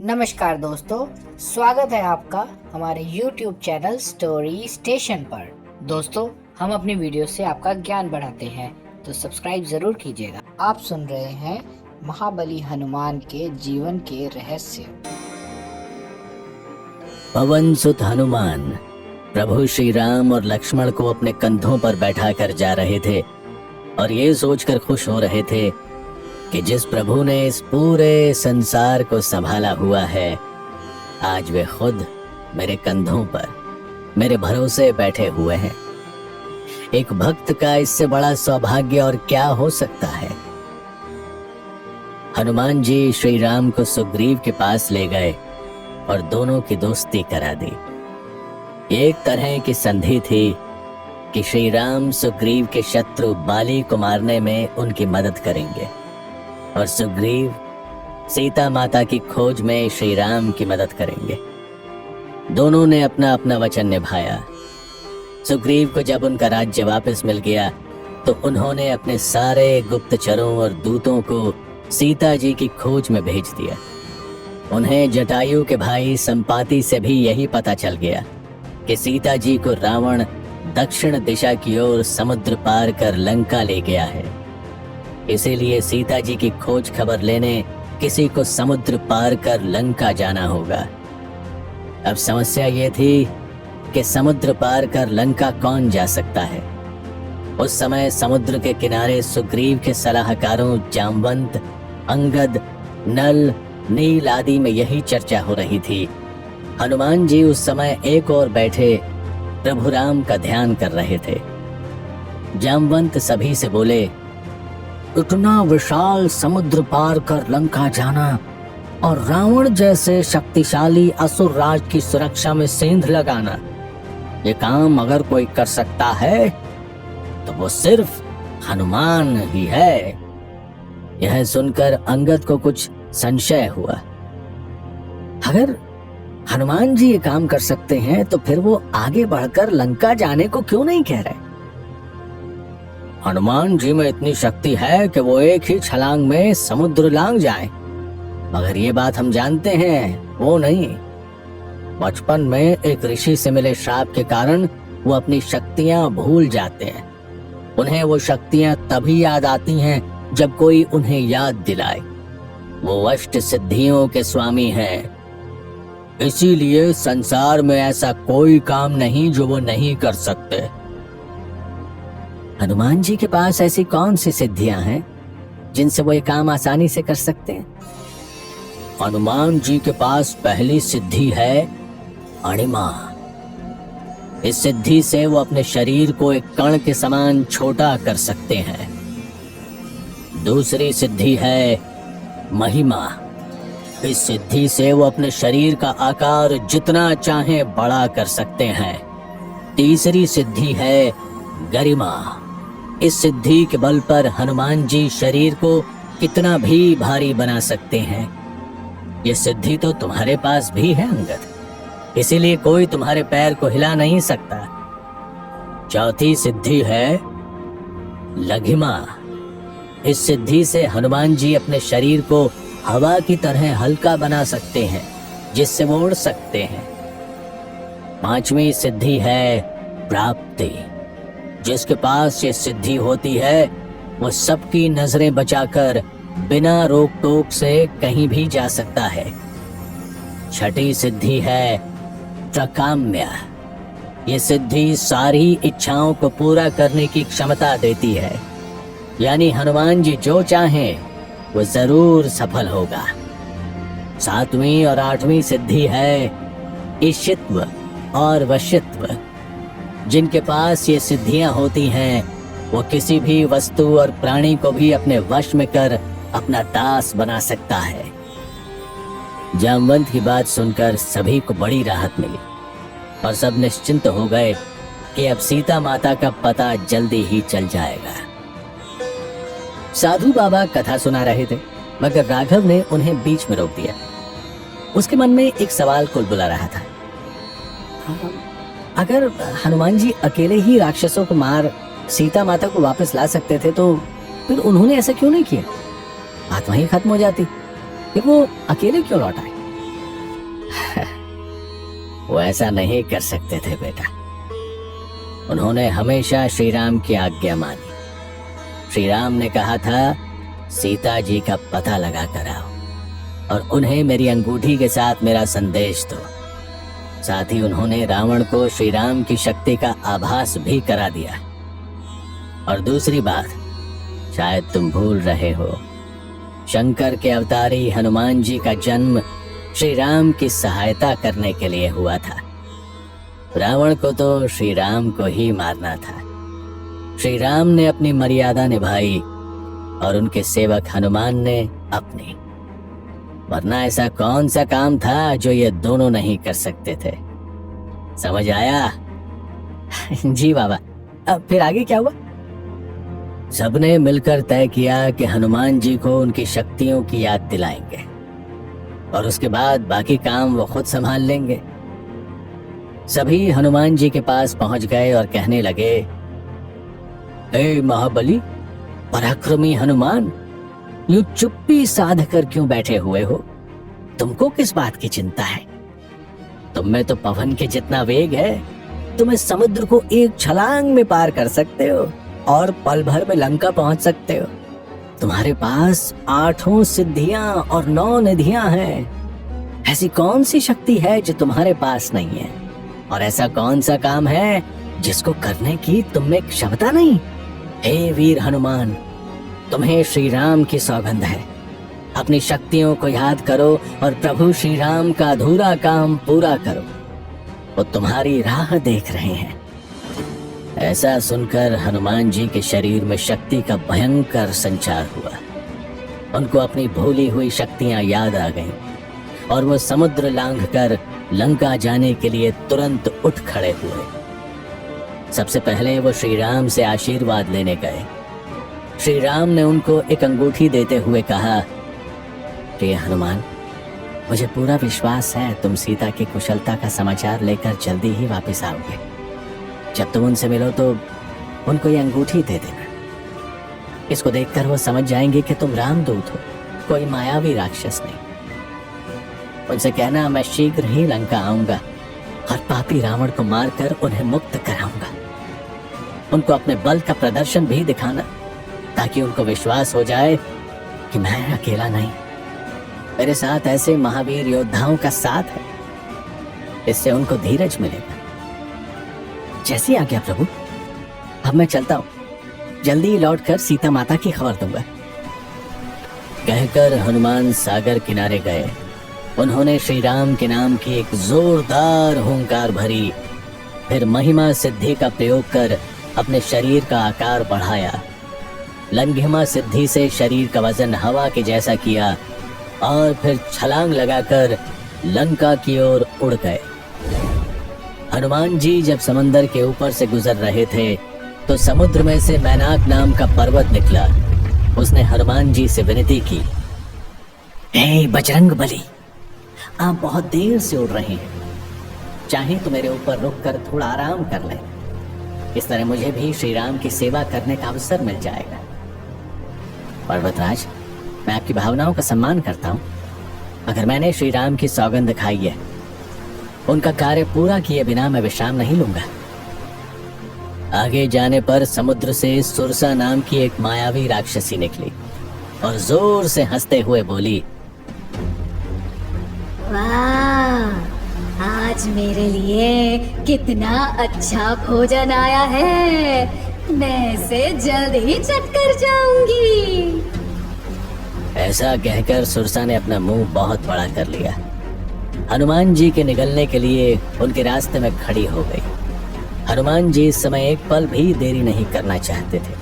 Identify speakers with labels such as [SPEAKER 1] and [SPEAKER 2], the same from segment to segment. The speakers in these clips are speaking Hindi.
[SPEAKER 1] नमस्कार दोस्तों, स्वागत है आपका हमारे YouTube चैनल स्टोरी स्टेशन पर। दोस्तों, हम अपनी वीडियो से आपका ज्ञान बढ़ाते हैं, तो सब्सक्राइब जरूर कीजिएगा। आप सुन रहे हैं महाबली हनुमान के जीवन के रहस्य।
[SPEAKER 2] पवन सुत हनुमान प्रभु श्री राम और लक्ष्मण को अपने कंधों पर बैठा कर जा रहे थे और ये सोचकर खुश हो रहे थे कि जिस प्रभु ने इस पूरे संसार को संभाला हुआ है, आज वे खुद मेरे कंधों पर मेरे भरोसे बैठे हुए हैं। एक भक्त का इससे बड़ा सौभाग्य और क्या हो सकता है। हनुमान जी श्री राम को सुग्रीव के पास ले गए और दोनों की दोस्ती करा दी। एक तरह की संधि थी कि श्री राम सुग्रीव के शत्रु बाली को मारने में उनकी मदद करेंगे और सुग्रीव सीता माता की खोज में श्री राम की मदद करेंगे। दोनों ने अपना अपना वचन निभाया। सुग्रीव को जब उनका राज्य वापस मिल गया तो उन्होंने अपने सारे गुप्तचरों और दूतों को सीता जी की खोज में भेज दिया। उन्हें जटायु के भाई संपाति से भी यही पता चल गया कि सीता जी को रावण दक्षिण दिशा की ओर समुद्र पार कर लंका ले गया है। इसीलिए सीता जी की खोज खबर लेने किसी को समुद्र पार कर लंका जाना होगा। अब समस्या ये थी कि समुद्र पार कर लंका कौन जा सकता है। उस समय समुद्र के किनारे सुग्रीव के सलाहकारों जामवंत, अंगद, नल, नील आदि में यही चर्चा हो रही थी। हनुमान जी उस समय एक ओर बैठे प्रभु राम का ध्यान कर रहे थे। जामवंत सभी से बोले, इतना विशाल समुद्र पार कर लंका जाना और रावण जैसे शक्तिशाली असुर राज की सुरक्षा में सेंध लगाना, ये काम अगर कोई कर सकता है तो वो सिर्फ हनुमान ही है। यह सुनकर अंगद को कुछ संशय हुआ। अगर हनुमान जी ये काम कर सकते हैं तो फिर वो आगे बढ़कर लंका जाने को क्यों नहीं कह रहे। हनुमान जी में इतनी शक्ति है कि वो एक ही छलांग में समुद्र लांग जाए, मगर ये बात हम जानते हैं वो नहीं। बचपन में एक ऋषि से मिले श्राप के कारण वो अपनी शक्तियां भूल जाते हैं। उन्हें वो शक्तियां तभी याद आती हैं जब कोई उन्हें याद दिलाए। वो अष्ट सिद्धियों के स्वामी हैं, इसीलिए संसार में ऐसा कोई काम नहीं जो वो नहीं कर सकते। हनुमान जी के पास ऐसी कौन सी सिद्धियां हैं जिनसे वो ये काम आसानी से कर सकते हैं। हनुमान जी के पास पहली सिद्धि है अणिमा। इस सिद्धि से वो अपने शरीर को एक कण के समान छोटा कर सकते हैं। दूसरी सिद्धि है महिमा। इस सिद्धि से वो अपने शरीर का आकार जितना चाहे बड़ा कर सकते हैं। तीसरी सिद्धि है गरिमा। इस सिद्धि के बल पर हनुमान जी शरीर को कितना भी भारी बना सकते हैं। ये सिद्धि तो तुम्हारे पास भी है अंगद, इसीलिए कोई तुम्हारे पैर को हिला नहीं सकता। चौथी सिद्धि है लघिमा। इस सिद्धि से हनुमान जी अपने शरीर को हवा की तरह हल्का बना सकते हैं, जिससे वो उड़ सकते हैं। पांचवी सिद्धि है प्राप्ति। जिसके पास ये सिद्धि होती है वो सबकी नजरें बचाकर बिना रोक टोक से कहीं भी जा सकता है। छठी सिद्धि है प्रकाम्य। ये सिद्धि सारी इच्छाओं को पूरा करने की क्षमता देती है, यानी हनुमान जी जो चाहें वो जरूर सफल होगा। सातवीं और आठवीं सिद्धि है ईशित्व और वशित्व। जिनके पास ये सिद्धियां होती हैं वो किसी भी वस्तु और प्राणी को भी अपने वश में कर अपना दास बना सकता है। जामवंत की बात सुनकर सभी को बड़ी राहत मिली और सब निश्चिंत हो गए कि अब सीता माता का पता जल्दी ही चल जाएगा। साधु बाबा कथा सुना रहे थे, मगर राघव ने उन्हें बीच में रोक दिया। उसके मन में एक सवाल कुलबुला रहा था। अगर हनुमान जी अकेले ही राक्षसों को मार सीता माता को वापस ला सकते थे तो फिर उन्होंने ऐसा क्यों नहीं किया। बात वहीं खत्म हो जाती, फिर वो अकेले क्यों लौट आए। वो ऐसा नहीं कर सकते थे बेटा। उन्होंने हमेशा श्री राम की आज्ञा मानी। श्री राम ने कहा था सीता जी का पता लगा कर आओ और उन्हें मेरी अंगूठी के साथ मेरा संदेश दो। साथ ही उन्होंने रावण को श्री राम की शक्ति का आभास भी करा दिया। और दूसरी बात, शायद तुम भूल रहे हो, शंकर के अवतारी हनुमान जी का जन्म श्री राम की सहायता करने के लिए हुआ था। रावण को तो श्री राम को ही मारना था। श्री राम ने अपनी मर्यादा निभाई और उनके सेवक हनुमान ने अपनी। वरना ऐसा कौन सा काम था जो ये दोनों नहीं कर सकते थे। समझ आया?
[SPEAKER 1] जी बाबा। अब फिर आगे क्या हुआ?
[SPEAKER 2] सबने मिलकर तय किया कि हनुमान जी को उनकी शक्तियों की याद दिलाएंगे और उसके बाद बाकी काम वो खुद संभाल लेंगे। सभी हनुमान जी के पास पहुंच गए और कहने लगे, हे महाबली, पराक्रमी हनुमान, यूं चुप्पी साध कर क्यों बैठे हुए हो? तुमको किस बात की चिंता है? तुम में तो पवन के जितना वेग है। तुम इस समुद्र को एक छलांग में पार कर सकते हो और पल भर में लंका पहुंच सकते हो। तुम्हारे पास 8 सिद्धियां और 9 निधियां हैं। ऐसी कौन सी शक्ति है जो तुम्हारे पास नहीं है? और ऐसा कौन सा काम है जिसको करने की तुम में क्षमता नहीं? हे वीर हनुमान, तुम्हें श्री राम की सौगंध है। अपनी शक्तियों को याद करो और प्रभु श्री राम का अधूरा काम पूरा करो। वो तुम्हारी राह देख रहे हैं। ऐसा सुनकर हनुमान जी के शरीर में शक्ति का भयंकर संचार हुआ। उनको अपनी भूली हुई शक्तियां याद आ गईं और वो समुद्र लांघकर लंका जाने के लिए तुरंत उठ खड़े हुए। सबसे पहले वो श्री राम से आशीर्वाद लेने गए। श्री राम ने उनको एक अंगूठी देते हुए कहा, प्रिय हनुमान, मुझे पूरा विश्वास है तुम सीता की कुशलता का समाचार लेकर जल्दी ही वापस आओगे। जब तुम उनसे मिलो तो उनको ये अंगूठी दे देना। इसको देखकर वो समझ जाएंगे कि तुम रामदूत हो, कोई मायावी राक्षस नहीं। उनसे कहना मैं शीघ्र ही लंका आऊंगा और पापी रावण को मारकर उन्हें मुक्त कराऊंगा। उनको अपने बल का प्रदर्शन भी दिखाना ताकि उनको विश्वास हो जाए कि मैं अकेला नहीं, मेरे साथ ऐसे महावीर योद्धाओं का साथ है। इससे उनको धीरज मिलेगा।
[SPEAKER 1] जैसी आज्ञा प्रभु। अब मैं चलता हूँ, जल्दी लौटकर सीता माता की खबर दूंगा।
[SPEAKER 2] कहकर हनुमान सागर किनारे गए। उन्होंने श्री राम के नाम की एक जोरदार हुंकार भरी, फिर महिमा सिद्धि का प्रयोग कर अपने शरीर का आकार बढ़ाया। लंघिमा सिद्धि से शरीर का वजन हवा के जैसा किया और फिर छलांग लगाकर लंका की ओर उड़ गए। हनुमान जी जब समंदर के ऊपर से गुजर रहे थे तो समुद्र में से मैनाक नाम का पर्वत निकला। उसने हनुमान जी से विनती की, हे बजरंग बली, आप बहुत देर से उड़ रहे हैं। चाहे तो मेरे ऊपर रुककर थोड़ा आराम कर लें। इस तरह मुझे भी श्री राम की सेवा करने का अवसर मिल जाएगा। पर्वतराज, मैं आपकी भावनाओं का सम्मान करता हूँ, मगर मैंने श्री राम की सौगंध खाई है। उनका कार्य पूरा किए बिना मैं विश्राम नहीं लूंगा। आगे जाने पर समुद्र से सुरसा नाम की एक मायावी राक्षसी निकली और जोर से हंसते हुए बोली,
[SPEAKER 3] वाह, आज मेरे लिए कितना अच्छा भोजन आया है। मैं इसे जल्द ही चट कर जाऊंगी।
[SPEAKER 2] ऐसा कहकर सुरसा ने अपना मुंह बहुत बड़ा कर लिया। हनुमान जी के निकलने के लिए उनके रास्ते में खड़ी हो गई। हनुमान जी इस समय एक पल भी देरी नहीं करना चाहते थे।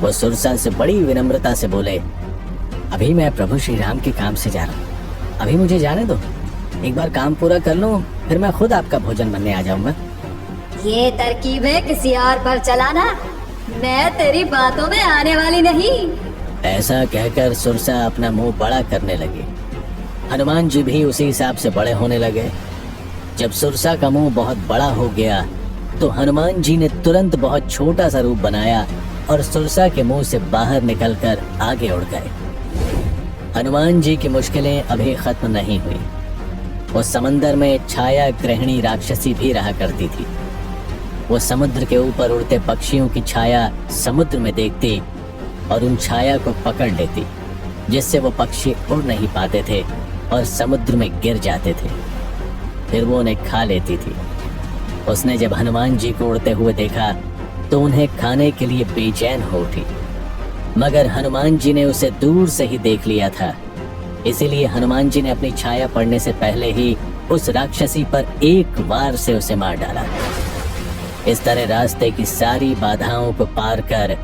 [SPEAKER 2] वो सुरसा से बड़ी विनम्रता से बोले, अभी मैं प्रभु श्री राम के काम से जा रहा हूँ, अभी मुझे जाने दो। एक बार काम पूरा कर लूं, फिर मैं खुद आपका भोजन बनने आ जाऊंगा।
[SPEAKER 3] ये तरकीबें किसी और पर चलाना, मैं तेरी बातों में आने वाली नहीं।
[SPEAKER 2] ऐसा कहकर सुरसा अपना मुंह बड़ा करने लगी। हनुमान जी भी उसी हिसाब से बड़े होने लगे। जब सुरसा का मुंह बहुत बड़ा हो गया तो हनुमान जी ने तुरंत बहुत छोटा सा रूप बनाया और सुरसा के मुंह से बाहर निकलकर आगे उड़ गए। हनुमान जी की मुश्किलें अभी खत्म नहीं हुई। उस समंदर में छाया ग्रहणी राक्षसी भी रहा करती थी। वो समुद्र के ऊपर उड़ते पक्षियों की छाया समुद्र में देखती और उन छाया को पकड़ लेती, जिससे वो पक्षी उड़ नहीं पाते थे और समुद्र में गिर जाते थे। फिर वो उन्हें खा लेती थी। उसने जब हनुमान जी को उड़ते हुए देखा तो उन्हें खाने के लिए बेचैन हो उठी, मगर हनुमान जी ने उसे दूर से ही देख लिया था। इसीलिए हनुमान जी ने अपनी छाया पड़ने से पहले ही उस राक्षसी पर एक बार से उसे मार डाला। इस तरह रास्ते की सारी बाधाओं को पार कर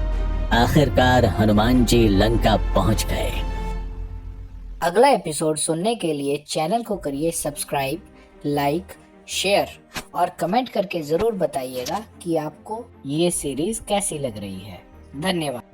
[SPEAKER 2] आखिरकार हनुमान जी लंका पहुंच गए।
[SPEAKER 1] अगला एपिसोड सुनने के लिए चैनल को करिए सब्सक्राइब, लाइक, शेयर और कमेंट करके जरूर बताइएगा कि आपको ये सीरीज कैसी लग रही है। धन्यवाद।